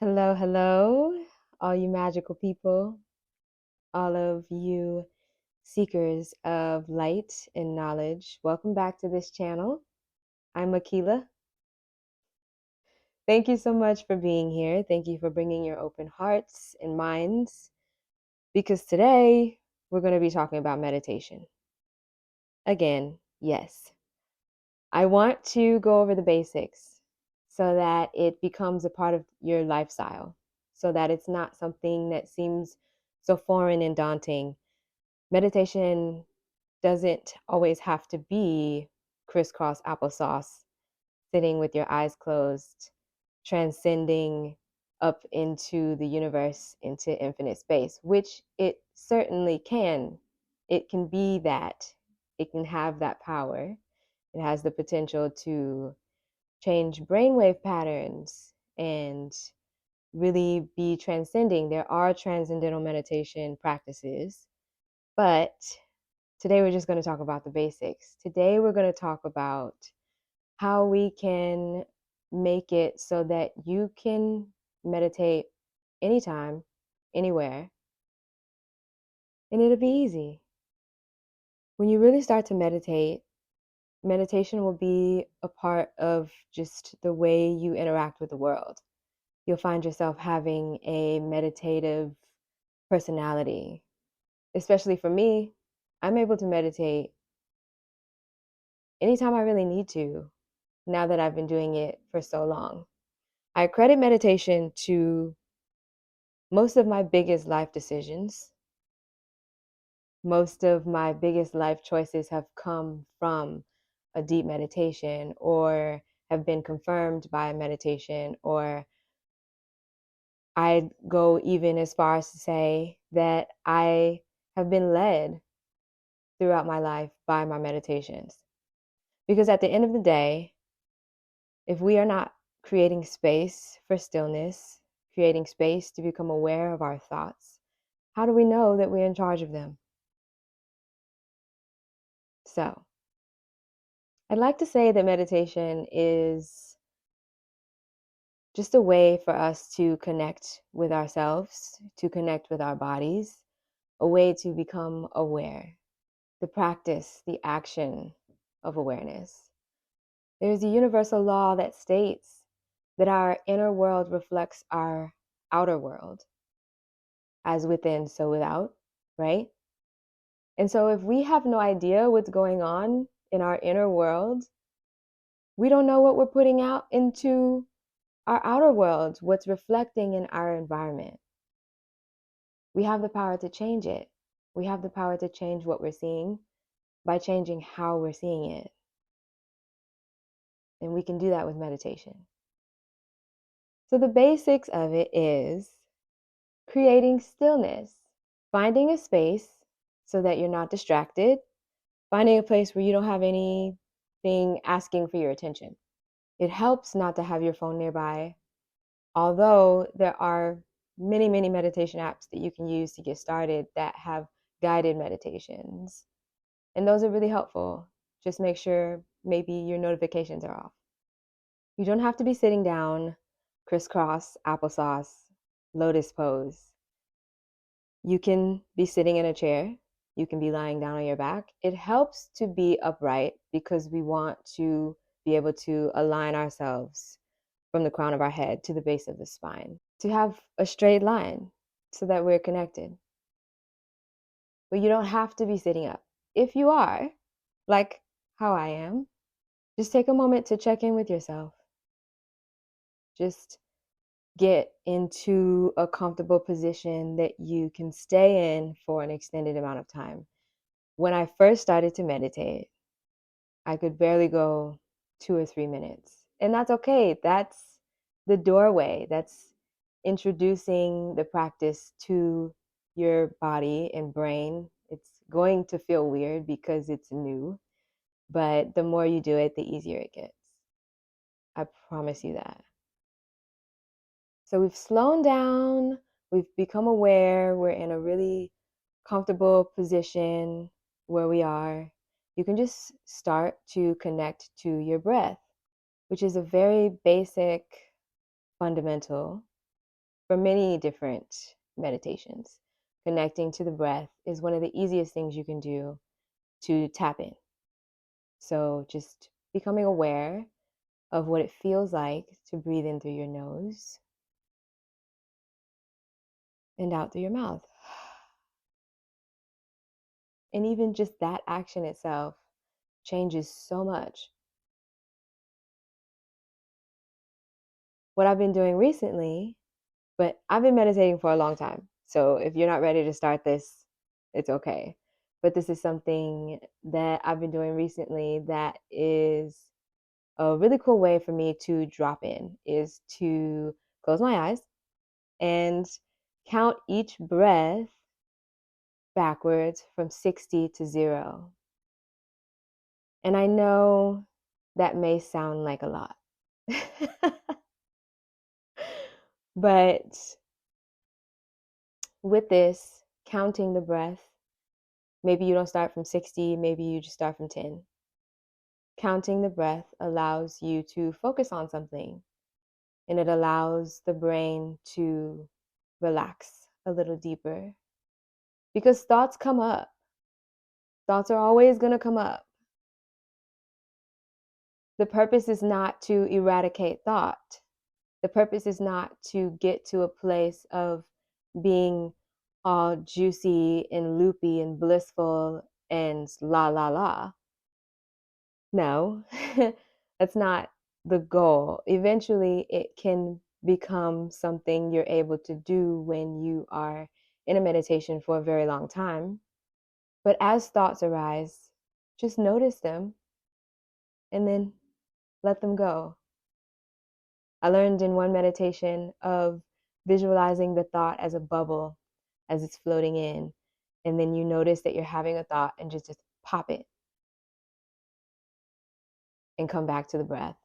Hello, hello, all you magical people, all of you seekers of light and knowledge. Welcome back to this channel. I'm Akila. Thank you so much for being here. Thank you for bringing your open hearts and minds because today we're going to be talking about meditation. Again, yes. I want to go over the basics so that it becomes a part of your lifestyle, so that it's not something that seems so foreign and daunting. Meditation doesn't always have to be crisscross applesauce, sitting with your eyes closed, transcending up into the universe, into infinite space, which it certainly can. It can be that, it can have that power. It has the potential to change brainwave patterns and really be transcending. There are transcendental meditation practices, but today we're just going to talk about the basics. Today we're going to talk about how we can make it so that you can meditate anytime, anywhere, and it'll be easy. When you really start to meditate, meditation will be a part of just the way you interact with the world. You'll find yourself having a meditative personality. Especially for me, I'm able to meditate anytime I really need to now that I've been doing it for so long. I credit meditation to most of my biggest life decisions. Most of my biggest life choices have come from a deep meditation or have been confirmed by meditation, or I'd go even as far as to say that I have been led throughout my life by my meditations. Because at the end of the day, if we are not creating space for stillness, creating space to become aware of our thoughts, how do we know that we're in charge of them? So, I'd like to say that meditation is just a way for us to connect with ourselves, to connect with our bodies, a way to become aware, the practice, the action of awareness. There's a universal law that states that our inner world reflects our outer world, as within, so without, right? And so if we have no idea what's going on in our inner world, we don't know what we're putting out into our outer world, what's reflecting in our environment. We have the power to change it. We have the power to change what we're seeing by changing how we're seeing it. And we can do that with meditation. So the basics of it is creating stillness, finding a space so that you're not distracted, finding a place where you don't have anything asking for your attention. It helps not to have your phone nearby, although there are many, many meditation apps that you can use to get started that have guided meditations. And those are really helpful. Just make sure maybe your notifications are off. You don't have to be sitting down, crisscross, applesauce, lotus pose. You can be sitting in a chair. You can be lying down on your back. It helps to be upright because we want to be able to align ourselves from the crown of our head to the base of the spine, to have a straight line so that we're connected. But you don't have to be sitting up. If you are, like how I am, just take a moment to check in with yourself. Just get into a comfortable position that you can stay in for an extended amount of time. When I first started to meditate, I could barely go 2 or 3 minutes. And that's okay. That's the doorway. That's introducing the practice to your body and brain. It's going to feel weird because it's new, but the more you do it, the easier it gets. I promise you that. So we've slowed down, we've become aware, we're in a really comfortable position where we are. You can just start to connect to your breath, which is a very basic, fundamental for many different meditations. Connecting to the breath is one of the easiest things you can do to tap in. So just becoming aware of what it feels like to breathe in through your nose and out through your mouth. And even just that action itself changes so much. What I've been doing recently, but I've been meditating for a long time. So if you're not ready to start this, it's okay. But this is something that I've been doing recently that is a really cool way for me to drop in, is to close my eyes and count each breath backwards from 60 to 0. And I know that may sound like a lot. But with this, counting the breath, maybe you don't start from 60, maybe you just start from 10. Counting the breath allows you to focus on something, and it allows the brain to relax a little deeper. Because thoughts come up. Thoughts are always going to come up. The purpose is not to eradicate thought. The purpose is not to get to a place of being all juicy and loopy and blissful and la la la. No, that's not the goal. Eventually, it can become something you're able to do when you are in a meditation for a very long time. But as thoughts arise, just notice them and then let them go. I learned in one meditation of visualizing the thought as a bubble as it's floating in. And then you notice that you're having a thought and just pop it and come back to the breath.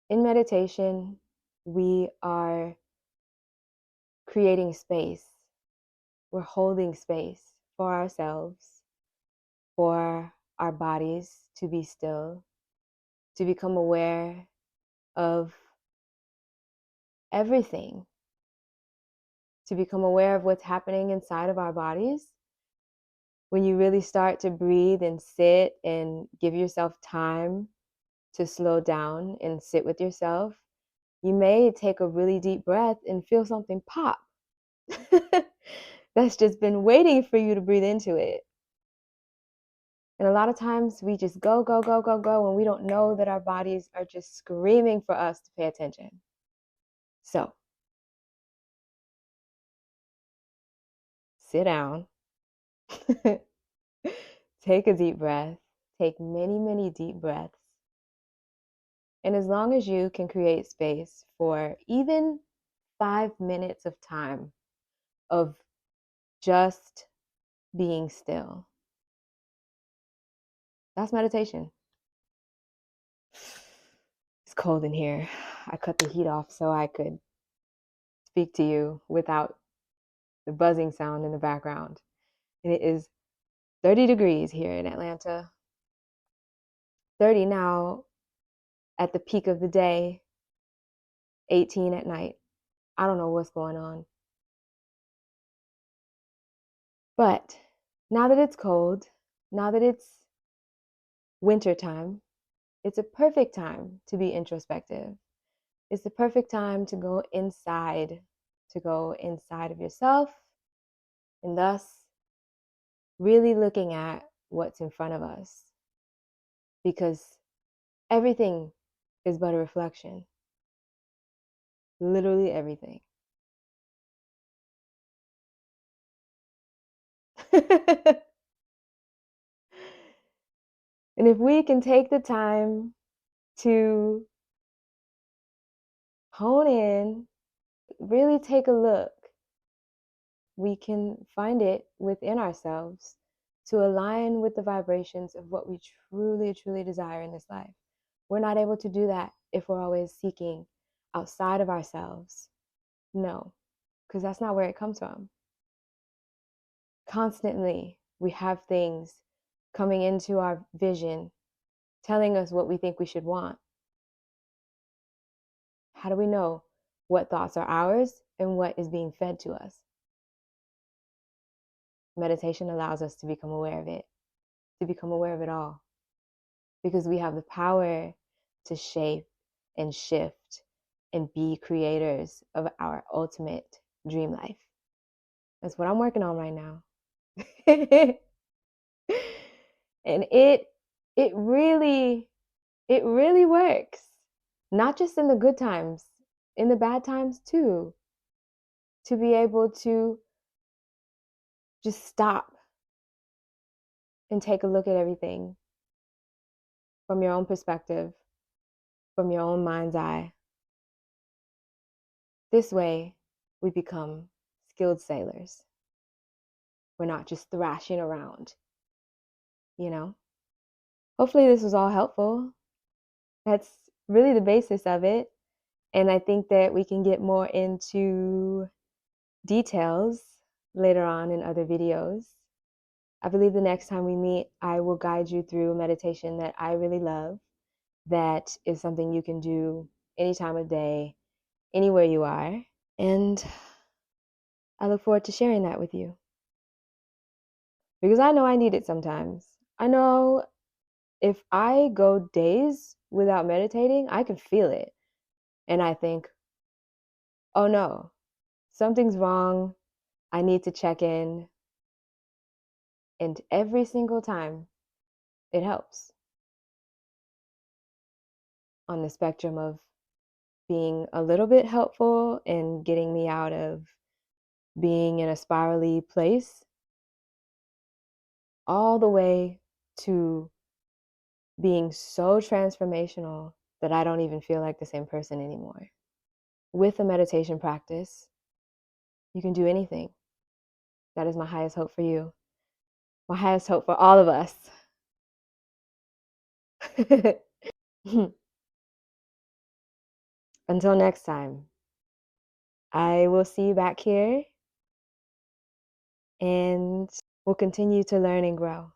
In meditation, we are creating space. We're holding space for ourselves, for our bodies to be still, to become aware of everything, to become aware of what's happening inside of our bodies. When you really start to breathe and sit and give yourself time to slow down and sit with yourself, you may take a really deep breath and feel something pop. That's just been waiting for you to breathe into it. And a lot of times we just go, go, go, go, go, and we don't know that our bodies are just screaming for us to pay attention. So, sit down, take a deep breath, take many, many deep breaths. And as long as you can create space for even 5 minutes of time of just being still, that's meditation. It's cold in here. I cut the heat off so I could speak to you without the buzzing sound in the background. And it is 30 degrees here in Atlanta. 30 now at the peak of the day, 18 at night. I don't know what's going on. But now that it's cold, now that it's winter time, it's a perfect time to be introspective. It's the perfect time to go inside of yourself, and thus really looking at what's in front of us. Because everything is but a reflection. Literally everything. And if we can take the time to hone in, really take a look, we can find it within ourselves to align with the vibrations of what we truly, truly desire in this life. We're not able to do that if we're always seeking outside of ourselves. No, because that's not where it comes from. Constantly, we have things coming into our vision telling us what we think we should want. How do we know what thoughts are ours and what is being fed to us? Meditation allows us to become aware of it, to become aware of it all, because we have the power to shape and shift and be creators of our ultimate dream life. That's what I'm working on right now. And it really works. Not just in the good times, in the bad times too. To be able to just stop and take a look at everything from your own perspective, from your own mind's eye. This way, we become skilled sailors. We're not just thrashing around, you know? Hopefully, this was all helpful. That's really the basis of it. And I think that we can get more into details later on in other videos. I believe the next time we meet, I will guide you through a meditation that I really love. That is something you can do any time of day, anywhere you are. And I look forward to sharing that with you. Because I know I need it sometimes. I know if I go days without meditating, I can feel it. And I think, oh no, something's wrong. I need to check in. And every single time, it helps. On the spectrum of being a little bit helpful and getting me out of being in a spirally place, all the way to being so transformational that I don't even feel like the same person anymore. With a meditation practice, you can do anything. That is my highest hope for you. My highest hope for all of us. Until next time, I will see you back here and we'll continue to learn and grow.